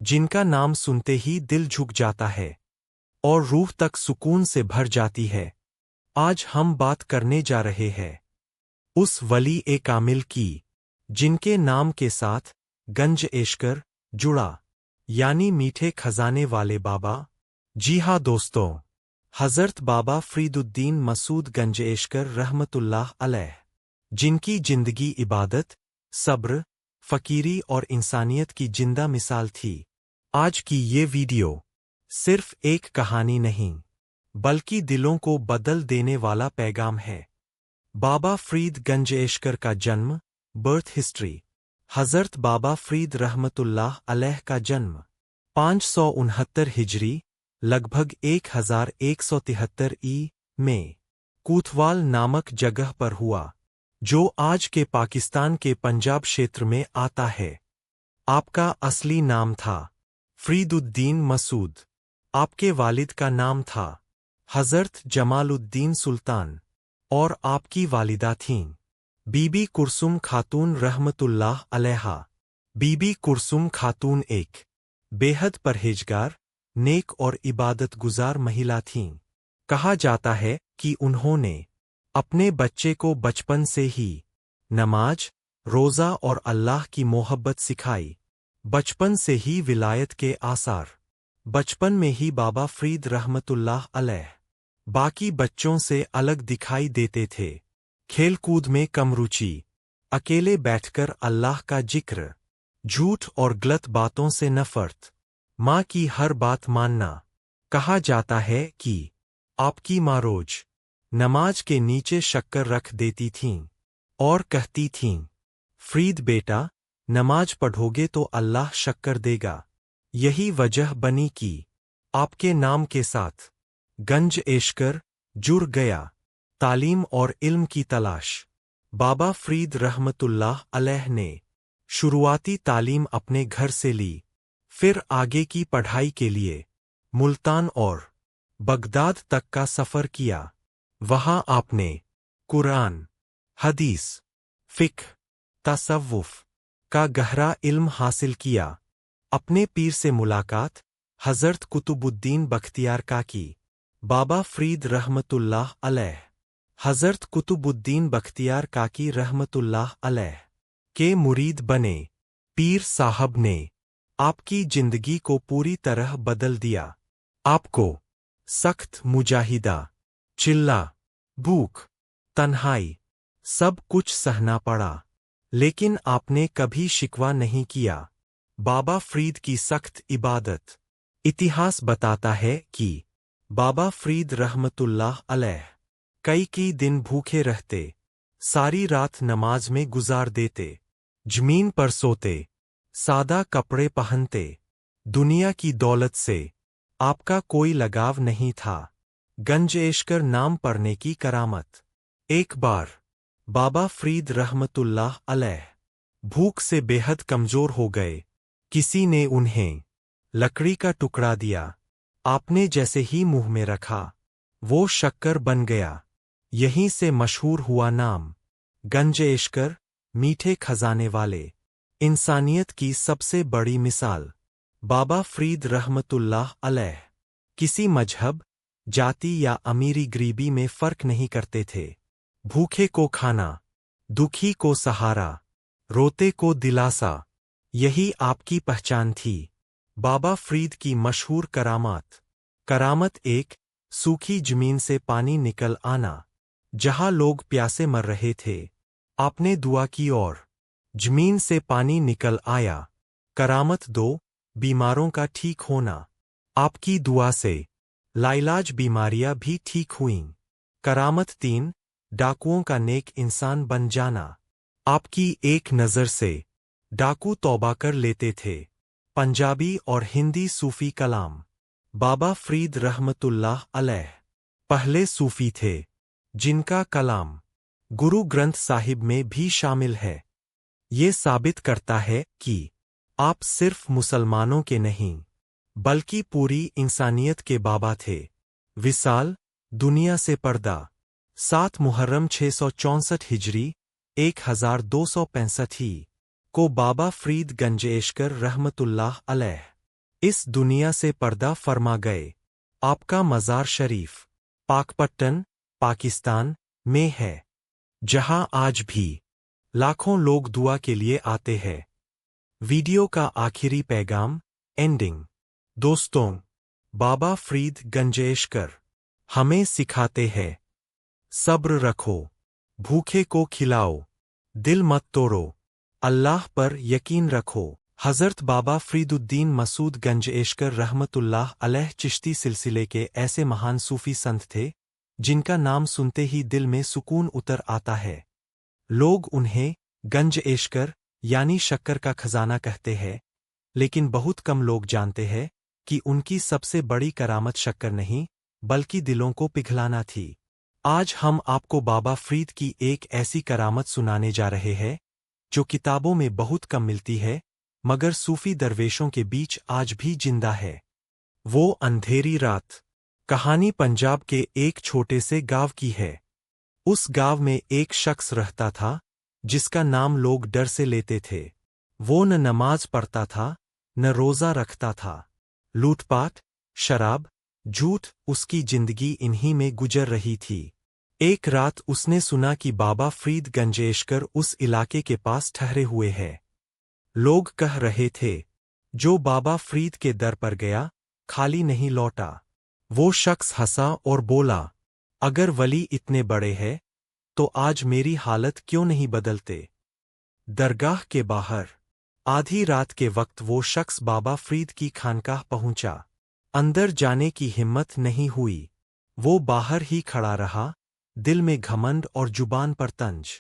जिनका नाम सुनते ही दिल झुक जाता है और रूह तक सुकून से भर जाती है। आज हम बात करने जा रहे हैं उस वली ए कामिल की जिनके नाम के साथ गंज एशकर जुड़ा, यानी मीठे खजाने वाले बाबा। जी हाँ दोस्तों, हज़रत बाबा फरीदुद्दीन मसूद गंज एशकर रहमतुल्लाह अलैह, जिनकी जिंदगी इबादत, सब्र, फकीरी और इंसानियत की जिंदा मिसाल थी। आज की ये वीडियो सिर्फ एक कहानी नहीं, बल्कि दिलों को बदल देने वाला पैगाम है। बाबा फरीद गंज एशकर का जन्म, बर्थ हिस्ट्री। हज़रत बाबा फरीद रहमतुल्लाह अलैह का जन्म 569 हिजरी लगभग 1173 में कोतवाल नामक जगह पर हुआ, जो आज के पाकिस्तान के पंजाब क्षेत्र में आता है। आपका असली नाम था फरीदुद्दीन मसूद। आपके वालिद का नाम था हज़रत जमालुद्दीन सुल्तान और आपकी वालिदा थीं बीबी कुरसुम खातून रहमतुल्लाह अलैहा। बीबी कुरसुम खातून एक बेहद परहेजगार, नेक और इबादत गुजार महिला थीं। कहा जाता है कि उन्होंने अपने बच्चे को बचपन से ही नमाज, रोज़ा और अल्लाह की मोहब्बत सिखाई। बचपन से ही विलायत के आसार। बचपन में ही बाबा फरीद रहमतुल्लाह अलैह बाकी बच्चों से अलग दिखाई देते थे। खेल कूद में कम रुचि, अकेले बैठकर अल्लाह का जिक्र, झूठ और गलत बातों से नफरत, माँ की हर बात मानना। कहा जाता है कि आपकी माँ रोज नमाज के नीचे शक्कर रख देती थीं और कहती थीं, फरीद बेटा, नमाज पढ़ोगे तो अल्लाह शक्कर देगा। यही वजह बनी कि आपके नाम के साथ गंज एशकर जुड़ गया। तालीम और इल्म की तलाश। बाबा फरीद रहमतुल्लाह अलैह ने शुरुआती तालीम अपने घर से ली, फिर आगे की पढ़ाई के लिए मुल्तान और बगदाद तक का सफ़र किया। वहाँ आपने कुरान, हदीस, फ़िक्ह, तसव्वुफ़ का गहरा इल्म हासिल किया। अपने पीर से मुलाकात हज़रत कुतुबुद्दीन बख्तियार का की। बाबा फरीद रहमतुल्लाह अलैह हज़रत कुतुबुद्दीन बख्तियार काकी रहमतुल्लाह अलैह के मुरीद बने। पीर साहब ने आपकी जिंदगी को पूरी तरह बदल दिया। आपको सख्त मुजाहिदा, चिल्ला, भूख, तन्हाई, सब कुछ सहना पड़ा, लेकिन आपने कभी शिकवा नहीं किया। बाबा फरीद की सख्त इबादत। इतिहास बताता है कि बाबा फरीद रहमतुल्लाह अलैह कई दिन भूखे रहते, सारी रात नमाज में गुजार देते, जमीन पर सोते, सादा कपड़े पहनते। दुनिया की दौलत से आपका कोई लगाव नहीं था। गंज एशकर नाम पढ़ने की करामत। एक बार बाबा फरीद रहमतुल्लाह अलैह भूख से बेहद कमजोर हो गए। किसी ने उन्हें लकड़ी का टुकड़ा दिया। आपने जैसे ही मुंह में रखा, वो शक्कर बन गया। यहीं से मशहूर हुआ नाम गंज एशकर, मीठे खजाने वाले। इंसानियत की सबसे बड़ी मिसाल। बाबा फरीद रहमतुल्लाह अलैह किसी मजहब, जाति या अमीरी गरीबी में फर्क नहीं करते थे। भूखे को खाना, दुखी को सहारा, रोते को दिलासा, यही आपकी पहचान थी। बाबा फरीद की मशहूर करामात। करामत एक, सूखी जमीन से पानी निकल आना। जहां लोग प्यासे मर रहे थे, आपने दुआ की और जमीन से पानी निकल आया। करामत दो, बीमारों का ठीक होना। आपकी दुआ से लाइलाज बीमारियां भी ठीक हुईं। करामत तीन, डाकुओं का नेक इंसान बन जाना। आपकी एक नज़र से डाकू तौबा कर लेते थे। पंजाबी और हिंदी सूफी कलाम। बाबा फरीद रहमतुल्लाह अलैह पहले सूफी थे, जिनका कलाम गुरु ग्रंथ साहिब में भी शामिल है। ये साबित करता है कि आप सिर्फ मुसलमानों के नहीं, बल्कि पूरी इंसानियत के बाबा थे। विसाल, दुनिया से पर्दा। 7 मुहर्रम 664 हिजरी 1265 को बाबा फरीद गंज एशकर रहमतुल्लाह अलैह इस दुनिया से पर्दा फरमा गए। आपका मज़ार शरीफ पाकपट्टन, पाकिस्तान में है, जहां आज भी लाखों लोग दुआ के लिए आते हैं। वीडियो का आखिरी पैगाम, एंडिंग। दोस्तों, बाबा फरीद गंजेशकर हमें सिखाते हैं, सब्र रखो, भूखे को खिलाओ, दिल मत तोड़ो, अल्लाह पर यकीन रखो। हज़रत बाबा फरीदुद्दीन मसूद गंजेशकर रहमतुल्लाह अलैह चिश्ती सिलसिले के ऐसे महान सूफी संत थे, जिनका नाम सुनते ही दिल में सुकून उतर आता है। लोग उन्हें गंजेशकर यानी शक्कर का खजाना कहते हैं, लेकिन बहुत कम लोग जानते हैं कि उनकी सबसे बड़ी करामत शक्कर नहीं, बल्कि दिलों को पिघलाना थी। आज हम आपको बाबा फरीद की एक ऐसी करामत सुनाने जा रहे हैं, जो किताबों में बहुत कम मिलती है, मगर सूफी दरवेशों के बीच आज भी जिंदा है। वो अंधेरी रात। कहानी पंजाब के एक छोटे से गांव की है। उस गांव में एक शख्स रहता था, जिसका नाम लोग डर से लेते थे। वो न नमाज पढ़ता था, न रोजा रखता था। लूटपाट, शराब, झूठ, उसकी जिंदगी इन्हीं में गुजर रही थी। एक रात उसने सुना कि बाबा फरीद गंजेशकर उस इलाके के पास ठहरे हुए हैं। लोग कह रहे थे, जो बाबा फरीद के दर पर गया, खाली नहीं लौटा। वो शख्स हंसा और बोला, अगर वली इतने बड़े हैं, तो आज मेरी हालत क्यों नहीं बदलते। दरगाह के बाहर आधी रात के वक्त वो शख्स बाबा फरीद की खानकाह पहुंचा। अंदर जाने की हिम्मत नहीं हुई। वो बाहर ही खड़ा रहा, दिल में घमंड और जुबान पर तंज।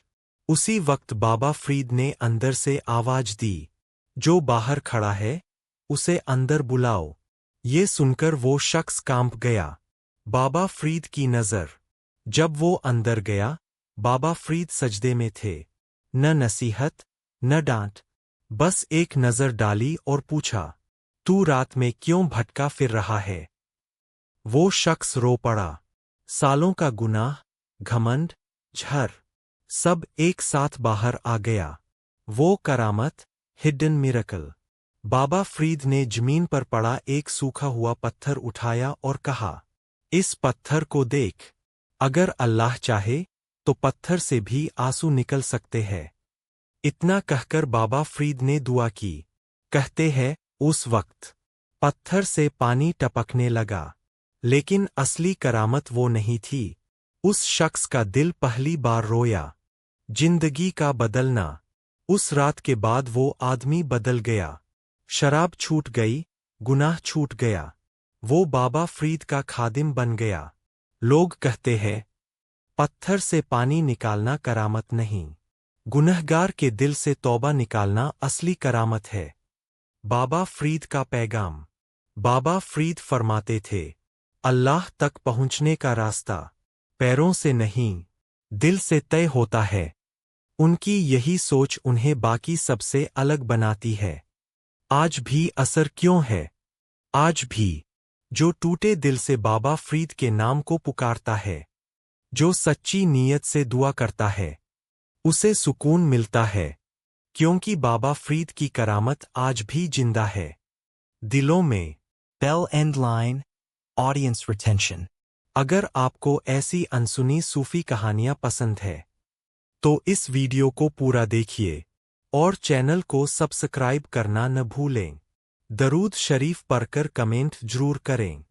उसी वक्त बाबा फरीद ने अंदर से आवाज दी, जो बाहर खड़ा है, उसे अंदर बुलाओ। ये सुनकर वो शख्स कांप गया। बाबा फरीद की नज़र। जब वो अंदर गया, बाबा फरीद सजदे में थे। न नसीहत, न डांट, बस एक नज़र डाली और पूछा, तू रात में क्यों भटका फिर रहा है। वो शख्स रो पड़ा। सालों का गुनाह, घमंड, झर, सब एक साथ बाहर आ गया। वो करामत, हिडन मिरेकल। बाबा फरीद ने जमीन पर पड़ा एक सूखा हुआ पत्थर उठाया और कहा, इस पत्थर को देख। अगर अल्लाह चाहे तो पत्थर से भी आंसू निकल सकते हैं। इतना कहकर बाबा फरीद ने दुआ की। कहते हैं, उस वक्त पत्थर से पानी टपकने लगा। लेकिन असली करामत वो नहीं थी। उस शख्स का दिल पहली बार रोया। जिंदगी का बदलना। उस रात के बाद वो आदमी बदल गया। शराब छूट गई, गुनाह छूट गया। वो बाबा फरीद का खादिम बन गया। लोग कहते हैं, पत्थर से पानी निकालना करामत नहीं, गुनहगार के दिल से तौबा निकालना असली करामत है। बाबा फरीद का पैगाम। बाबा फरीद फरमाते थे, अल्लाह तक पहुंचने का रास्ता पैरों से नहीं, दिल से तय होता है। उनकी यही सोच उन्हें बाकी सबसे अलग बनाती है। आज भी असर क्यों है? आज भी जो टूटे दिल से बाबा फरीद के नाम को पुकारता है, जो सच्ची नीयत से दुआ करता है, उसे सुकून मिलता है, क्योंकि बाबा फरीद की करामत आज भी जिंदा है। दिलों में। Bell and line, audience retention. अगर आपको ऐसी अनसुनी सूफी कहानियां पसंद है, तो इस वीडियो को पूरा देखिए और चैनल को सब्सक्राइब करना न भूलें। दरूद शरीफ पढ़कर कमेंट जरूर करें।